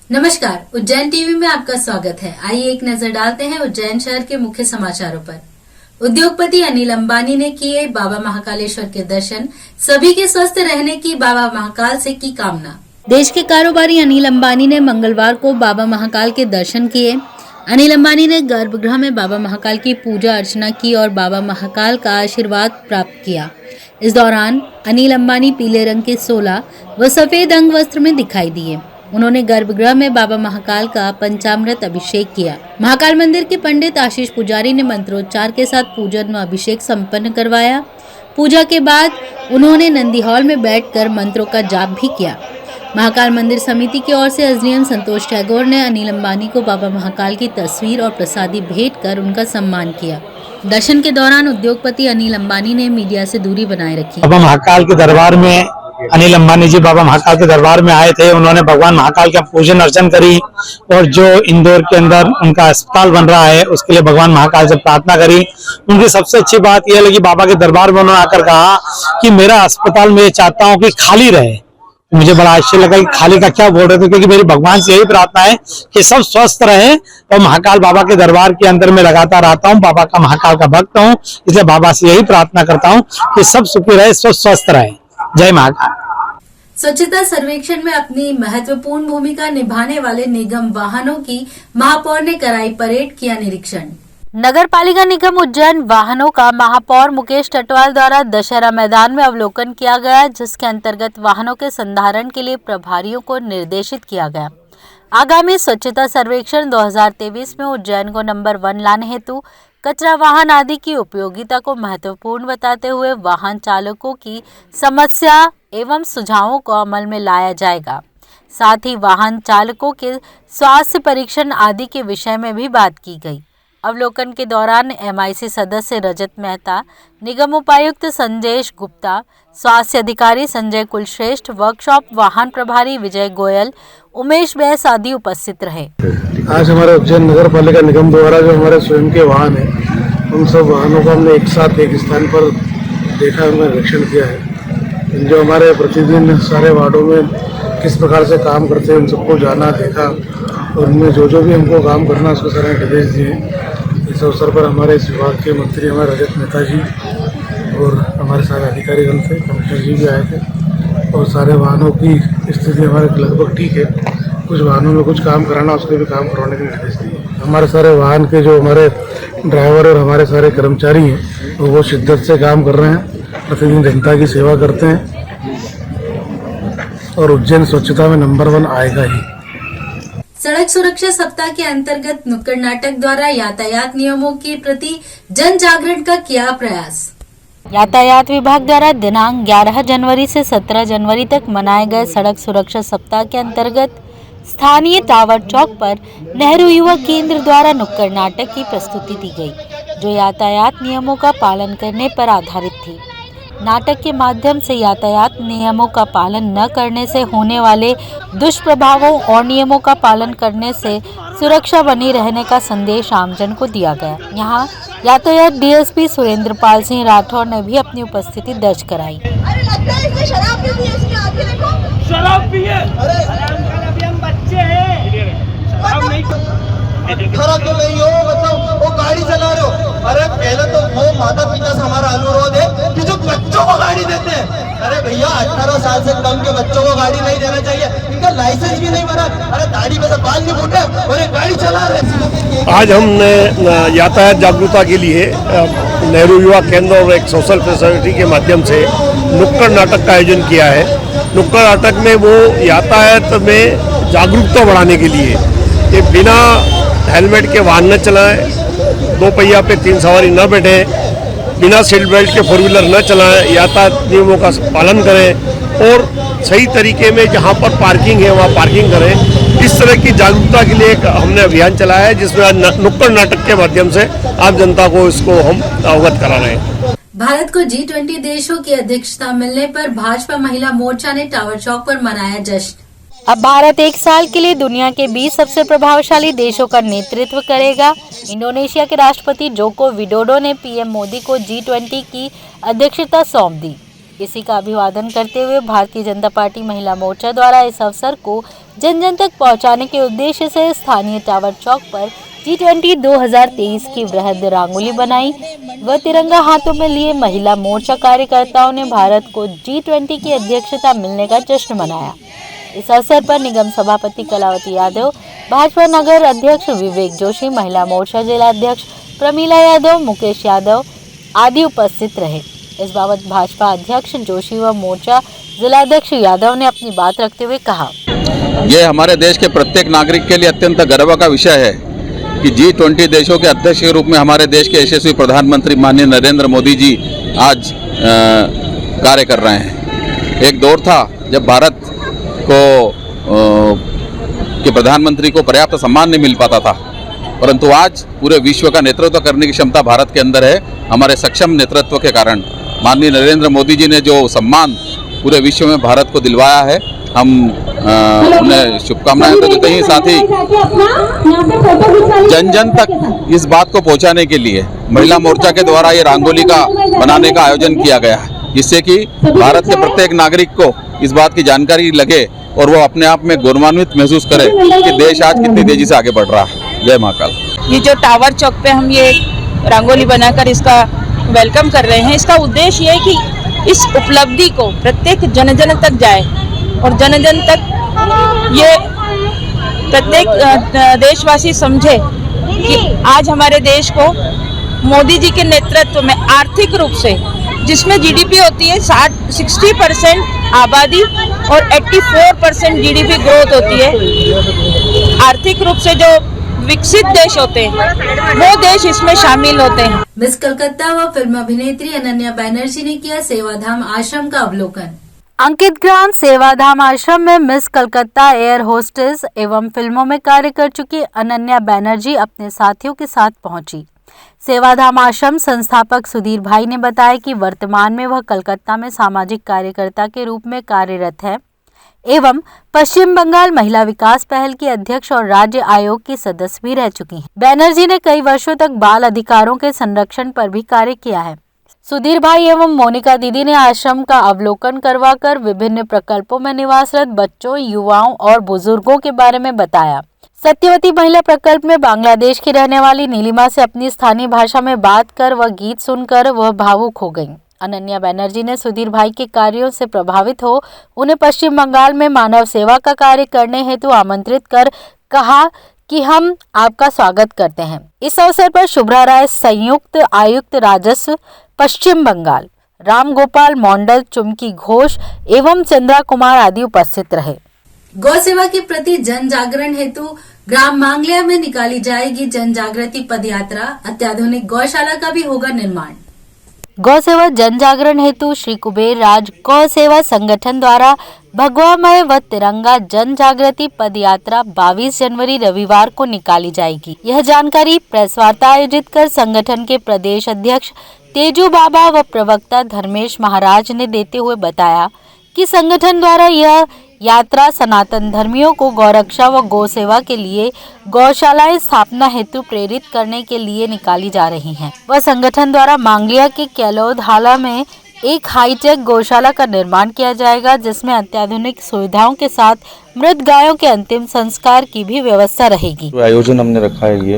नमस्कार, उज्जैन टीवी में आपका स्वागत है। आइए एक नजर डालते हैं उज्जैन शहर के मुख्य समाचारों पर। उद्योगपति अनिल अंबानी ने किए बाबा महाकालेश्वर के दर्शन, सभी के स्वस्थ रहने की बाबा महाकाल से की कामना। देश के कारोबारी अनिल अंबानी ने मंगलवार को बाबा महाकाल के दर्शन किए। अनिल अंबानी ने गर्भगृह में बाबा महाकाल की पूजा अर्चना की और बाबा महाकाल का आशीर्वाद प्राप्त किया। इस दौरान अनिल अंबानी पीले रंग के 16 व सफेद अंग वस्त्र में दिखाई दिए। उन्होंने गर्भगृह में बाबा महाकाल का पंचामृत अभिषेक किया। महाकाल मंदिर के पंडित आशीष पुजारी ने मंत्रोच्चार के साथ पूजन व अभिषेक संपन्न करवाया। पूजा के बाद उन्होंने नंदी हॉल में बैठकर मंत्रों का जाप भी किया। महाकाल मंदिर समिति की ओर से एसडीएम संतोष टैगोर ने अनिल अंबानी को बाबा महाकाल की तस्वीर और प्रसादी भेंट कर उनका सम्मान किया। दर्शन के दौरान उद्योगपति अनिल अंबानी ने मीडिया से दूरी बनाए रखी। बाबा महाकाल के दरबार में अनिल अंबानी जी बाबा महाकाल के दरबार में आए थे। उन्होंने भगवान महाकाल का पूजन अर्चन करी और जो इंदौर के अंदर उनका अस्पताल बन रहा है उसके लिए भगवान महाकाल से प्रार्थना करी। उनकी सबसे अच्छी बात यह लगी, बाबा के दरबार में उन्होंने आकर कहा कि मेरा अस्पताल मैं चाहता हूँ कि खाली रहे। मुझे बड़ा आश्चर्य लगा कि खाली का क्या बोल रहे थे, क्योंकि मेरी भगवान से यही प्रार्थना है कि सब स्वस्थ रहे। और महाकाल बाबा के दरबार के अंदर मैं लगातार आता हूँ, बाबा का महाकाल का भक्त हूँ, इसलिए बाबा से यही प्रार्थना करता हूँ कि सब सुखी रहे, स्वस्थ रहे। जय महाकाल। स्वच्छता सर्वेक्षण में अपनी महत्वपूर्ण भूमिका निभाने वाले निगम वाहनों की महापौर ने कराई परेड, किया निरीक्षण। नगर पालिका निगम उज्जैन वाहनों का महापौर मुकेश टटवाल द्वारा दशहरा मैदान में अवलोकन किया गया, जिसके अंतर्गत वाहनों के संधारण के लिए प्रभारियों को निर्देशित किया गया। आगामी स्वच्छता सर्वेक्षण 2023 में उज्जैन को नंबर 1 लाने हेतु कचरा वाहन आदि की उपयोगिता को महत्वपूर्ण बताते हुए वाहन चालकों की समस्या एवं सुझावों को अमल में लाया जाएगा। साथ ही वाहन चालकों के स्वास्थ्य परीक्षण आदि के विषय में भी बात की गई। अवलोकन के दौरान एमआईसी सदस्य रजत मेहता, निगम उपायुक्त संजेश गुप्ता, स्वास्थ्य अधिकारी संजय कुलश्रेष्ठ, वर्कशॉप वाहन प्रभारी विजय गोयल, उमेश बैस आदि उपस्थित रहे। आज हमारे उज्जैन नगर पालिका निगम द्वारा जो हमारे स्वयं के वाहन है, उन सब वाहनों को हमने एक साथ एक स्थान पर देखा, उनका निरीक्षण किया है। जो हमारे प्रतिदिन सारे वार्डों में किस प्रकार से काम करते हैं उन सबको जाना, देखा और उनमें जो भी हमको काम करना उसको सारे निर्देश दिए। इस अवसर पर हमारे इस विभाग के मंत्री हमारे रजत मेहता जी और हमारे सारे अधिकारीगण थे, कमिश्नर जी भी आए थे और सारे वाहनों की स्थिति हमारे लगभग ठीक है। कुछ वाहनों में कुछ काम कराना, उसके भी काम करवाने के निर्देश दिए। हमारे सारे वाहन के जो हमारे ड्राइवर और हमारे सारे कर्मचारी हैं वो शिद्दत से काम कर रहे हैं, प्रतिदिन जनता की सेवा करते हैं और उज्जैन स्वच्छता में नंबर 1 आएगा ही। सड़क सुरक्षा सप्ताह के अंतर्गत नुक्कड़ नाटक द्वारा यातायात नियमों के प्रति जन जागरण का किया प्रयास। यातायात विभाग द्वारा दिनांक 11 जनवरी से 17 जनवरी तक मनाए गए सड़क सुरक्षा सप्ताह के अंतर्गत स्थानीय टावर चौक पर नेहरू युवा केंद्र द्वारा नुक्कड़ नाटक की प्रस्तुति दी गई, जो यातायात नियमों का पालन करने पर आधारित थी। नाटक के माध्यम से यातायात नियमों का पालन न करने से होने वाले दुष्प्रभावों और नियमों का पालन करने से सुरक्षा बनी रहने का संदेश आमजन को दिया गया। यहाँ यातायात डीएसपी सुरेंद्र पाल सिंह राठौर ने भी अपनी उपस्थिति दर्ज कराई। खरा क्यों नहीं हो, मतलब वो गाड़ी चला रहे हो। अरे पहले तो वो माता पिता से हमारा अनुरोध है कि जो बच्चों को गाड़ी देते हैं, अरे भैया 18 साल से कम के बच्चों को गाड़ी नहीं देना चाहिए, इनका लाइसेंस भी नहीं बना। अरे दाढ़ी में से बाल नहीं फूटे और ये गाड़ी चला रहे। आज हमने यातायात जागरूकता के लिए नेहरू युवा केंद्र और एक सोशल फैसिलिटी के माध्यम से नुक्कड़ नाटक का आयोजन किया है। नुक्कड़ नाटक में वो यातायात में जागरूकता बढ़ाने के लिए कि बिना हेलमेट के वाहन न चलाएं, 2 पहिया पे 3 सवारी न बैठे, बिना सीट बेल्ट के 4 व्हीलर न चलाएं, यातायात नियमों का पालन करें और सही तरीके में जहां पर पार्किंग है वहां पार्किंग करें। इस तरह की जागरूकता के लिए हमने अभियान चलाया है, जिसमें नुक्कड़ नाटक के माध्यम से आम जनता को इसको हम अवगत करा रहे हैं। भारत को G20 देशों की अध्यक्षता मिलने पर भाजपा महिला मोर्चा ने टावर चौक पर मनाया जश्न। अब भारत 1 साल के लिए दुनिया के 20 सबसे प्रभावशाली देशों का नेतृत्व करेगा। इंडोनेशिया के राष्ट्रपति जोको विडोडो ने पीएम मोदी को G20 की अध्यक्षता सौंप दी। इसी का अभिवादन करते हुए भारतीय जनता पार्टी महिला मोर्चा द्वारा इस अवसर को जन जन तक पहुंचाने के उद्देश्य से स्थानीय टावर चौक पर G20 2023 की वृहद रंगोली बनाई व तिरंगा हाथों में लिए महिला मोर्चा कार्यकर्ताओं ने भारत को G20 की अध्यक्षता मिलने का जश्न मनाया। इस अवसर पर निगम सभापति कलावती यादव, भाजपा नगर अध्यक्ष विवेक जोशी, महिला मोर्चा जिला अध्यक्ष प्रमीला यादव, मुकेश यादव आदि उपस्थित रहे। इस बाबत भाजपा अध्यक्ष जोशी व मोर्चा जिलाध्यक्ष यादव ने अपनी बात रखते हुए कहा, ये हमारे देश के प्रत्येक नागरिक के लिए अत्यंत गर्व का विषय है कि G20 देशों के अध्यक्ष के रूप में हमारे देश के यशस्वी प्रधानमंत्री माननीय नरेंद्र मोदी जी आज कार्य कर रहे हैं। एक दौर था जब भारत को के प्रधानमंत्री को पर्याप्त सम्मान नहीं मिल पाता था, परंतु आज पूरे विश्व का नेतृत्व करने की क्षमता भारत के अंदर है। हमारे सक्षम नेतृत्व के कारण माननीय नरेंद्र मोदी जी ने जो सम्मान पूरे विश्व में भारत को दिलवाया है, हम उन्हें शुभकामनाएं तो देते ही, साथ ही जन जन तक इस बात को पहुंचाने के लिए महिला मोर्चा के द्वारा ये रंगोली का बनाने का आयोजन किया गया है, जिससे कि भारत के प्रत्येक नागरिक को इस बात की जानकारी लगे और वो अपने आप में गौरवान्वित महसूस करे कि देश आज कितनी तेजी से आगे बढ़ रहा है। जय महाकाल। ये जो टावर चौक पे हम ये रंगोली बनाकर इसका वेलकम कर रहे हैं, इसका उद्देश्य ये है कि इस उपलब्धि को प्रत्येक जन जन तक जाए और जन जन तक ये प्रत्येक देशवासी समझे कि आज हमारे देश को मोदी जी के नेतृत्व में आर्थिक रूप से, जिसमें जीडीपी होती है 60% आबादी और 84% जीडीपी ग्रोथ होती है, आर्थिक रूप से जो विकसित देश होते हैं वो देश इसमें शामिल होते हैं। मिस कलकत्ता व फिल्म अभिनेत्री अनन्या बैनर्जी ने किया सेवाधाम आश्रम का अवलोकन। अंकित ग्राम सेवाधाम आश्रम में मिस कलकत्ता एयर होस्टेस एवं फिल्मों में कार्य कर चुकी अनन्या बैनर्जी अपने साथियों के साथ पहुंची। सेवाधाम आश्रम संस्थापक सुधीर भाई ने बताया कि वर्तमान में वह कलकत्ता में सामाजिक कार्यकर्ता के रूप में कार्यरत है एवं पश्चिम बंगाल महिला विकास पहल की अध्यक्ष और राज्य आयोग की सदस्य भी रह चुकी हैं। बैनर्जी ने कई वर्षों तक बाल अधिकारों के संरक्षण पर भी कार्य किया है। सुधीर भाई एवं मोनिका दीदी ने आश्रम का अवलोकन करवाकर विभिन्न प्रकल्पों में निवासरत बच्चों, युवाओं और बुजुर्गों के बारे में बताया। सत्यवती महिला प्रकल्प में बांग्लादेश की रहने वाली नीलिमा से अपनी स्थानीय भाषा में बात कर व गीत सुनकर वह भावुक हो गईं। अनन्या बैनर्जी ने सुधीर भाई के कार्यों से प्रभावित हो उन्हें पश्चिम बंगाल में मानव सेवा का कार्य करने हेतु आमंत्रित कर कहा कि हम आपका स्वागत करते हैं। इस अवसर पर शुभ्रा राय, संयुक्त आयुक्त राजस्व पश्चिम बंगाल, राम गोपाल मॉन्डल, चुमकी घोष एवं चंद्रा कुमार आदि उपस्थित रहे। गौ सेवा के प्रति जन जागरण हेतु ग्राम मांगलिया में निकाली जाएगी जन जागृति पद यात्रा। अत्याधुनिक गौशाला का भी होगा निर्माण। गौ सेवा जन जागरण हेतु श्री कुबेर राज गौ सेवा संगठन द्वारा भगवामय व तिरंगा जन जागृति पद यात्रा 22 जनवरी रविवार को निकाली जाएगी। यह जानकारी प्रेस वार्ता आयोजित कर संगठन के प्रदेश अध्यक्ष तेजू बाबा व प्रवक्ता धर्मेश महाराज ने देते हुए बताया कि संगठन द्वारा यह यात्रा सनातन धर्मियों को गौरक्षा व गौ सेवा के लिए गौशालाएं स्थापना हेतु प्रेरित करने के लिए निकाली जा रही हैं। वह संगठन द्वारा मांगलिया के कैलोदहाला में एक हाईटेक गौशाला का निर्माण किया जाएगा, जिसमें अत्याधुनिक सुविधाओं के साथ मृत गायों के अंतिम संस्कार की भी व्यवस्था रहेगी। आयोजन हमने रखा है, ये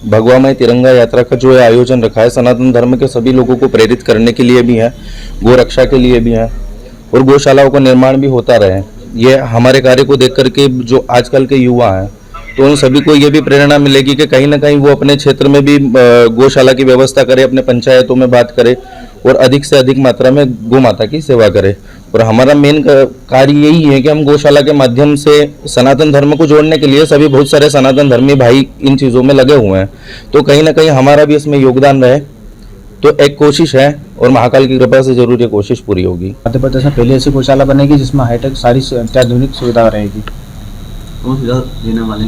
भगवामय तिरंगा यात्रा का जो आयोजन रखा है, सनातन धर्म के सभी लोगों को प्रेरित करने के लिए भी है, गौ रक्षा के लिए भी है और गौशालाओं का निर्माण भी होता रहे। ये हमारे कार्य को देख करके जो आजकल के युवा हैं, तो उन सभी को ये भी प्रेरणा मिलेगी कि कहीं ना कहीं वो अपने क्षेत्र में भी गौशाला की व्यवस्था करे, अपने पंचायतों में बात करे और अधिक से अधिक मात्रा में गौ माता की सेवा करे। और हमारा मेन कार्य यही है कि हम गौशाला के माध्यम से सनातन धर्म को जोड़ने के लिए सभी बहुत सारे सनातन धर्मी भाई इन चीज़ों में लगे हुए हैं, तो कहीं ना कहीं हमारा भी इसमें योगदान रहे, तो एक कोशिश है और महाकाल की कृपा से जरूर ये कोशिश पूरी होगी। मध्य प्रदेश में पहले ऐसी गौशाला बनेगी जिसमें हाईटेक सारी अत्याधुनिक सुविधा रहेगी। देने वाले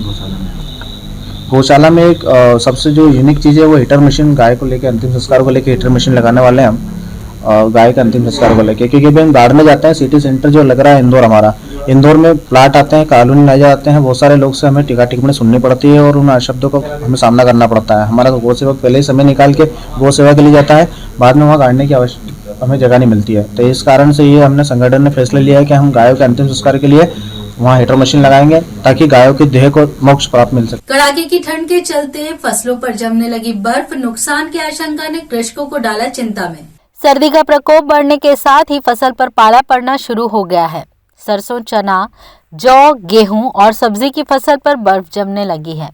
गौशाला में एक सबसे जो यूनिक चीज़ है वो हीटर मशीन, गाय को लेकर अंतिम संस्कार को लेकर हीटर मशीन लगाने वाले हैं हम, गाय का अंतिम संस्कार को लेकर, क्योंकि हम गार्ड में जाते हैं। सिटी सेंटर जो लग रहा है इंदौर, हमारा इंदौर में प्लाट आते हैं, कॉलोनी नजर आते हैं, बहुत सारे लोग से हमें टिका टिकने सुननी पड़ती है और उन शब्दों का हमें सामना करना पड़ता है। हमारा गौ सेवक पहले ही समय निकाल के गौ सेवा के लिए जाता है, बाद में वहाँ गाड़ने की आवश्यकता हमें जगह नहीं मिलती है। तो इस कारण से ये हमने संगठन ने फैसला लिया है कि हम गायों के अंतिम संस्कार के लिए वहाँ हीटर मशीन लगाएंगे ताकि गायों की देह को मोक्ष प्राप्त मिल सके। कड़ाके की ठंड के चलते फसलों पर जमने लगी बर्फ नुकसान की आशंका ने कृषकों को डाला चिंता में। सर्दी का प्रकोप बढ़ने के साथ ही फसल पर पाला पड़ना शुरू हो गया है। सरसों, चना, जौ, गेहूं और सब्जी की फसल पर बर्फ जमने लगी है।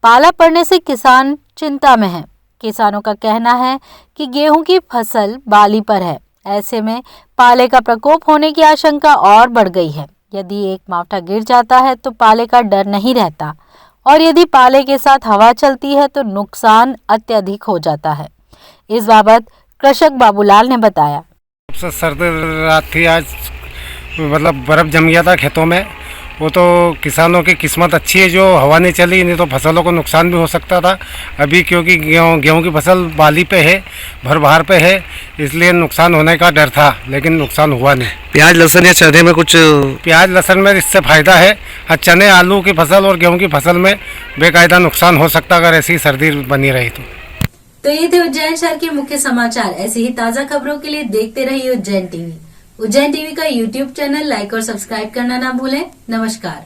पाला पड़ने से किसान चिंता में हैं। किसानों का कहना है कि गेहूं की फसल बाली पर है। ऐसे में पाले का प्रकोप होने की आशंका और बढ़ गई है। यदि एक मावठा गिर जाता है तो पाले का डर नहीं रहता और यदि पाले के साथ हवा चलती है तो नुकसान अत्यधिक हो जाता है। इस बाबत कृषक बाबूलाल ने बताया। सबसे सर्द रात थी आज, मतलब बर्फ जम गया था खेतों में। वो तो किसानों की किस्मत अच्छी है जो हवा नहीं चली, नहीं तो फसलों को नुकसान भी हो सकता था। अभी क्योंकि गेहूं की फसल बाली पे है, भर बहार पे है, इसलिए नुकसान होने का डर था, लेकिन नुकसान हुआ नहीं। प्याज लहसुन या चने में कुछ? प्याज लहसुन में इससे फायदा है। हाँ, चने आलू की फसल और गेहूँ की फसल में बेकायदा नुकसान हो सकता अगर ऐसी सर्दी बनी रही तो ये थे उज्जैन शहर के मुख्य समाचार। ऐसी ही ताजा खबरों के लिए देखते रहिए उज्जैन टीवी। उज्जैन टीवी का यूट्यूब चैनल लाइक और सब्सक्राइब करना ना भूलें। नमस्कार।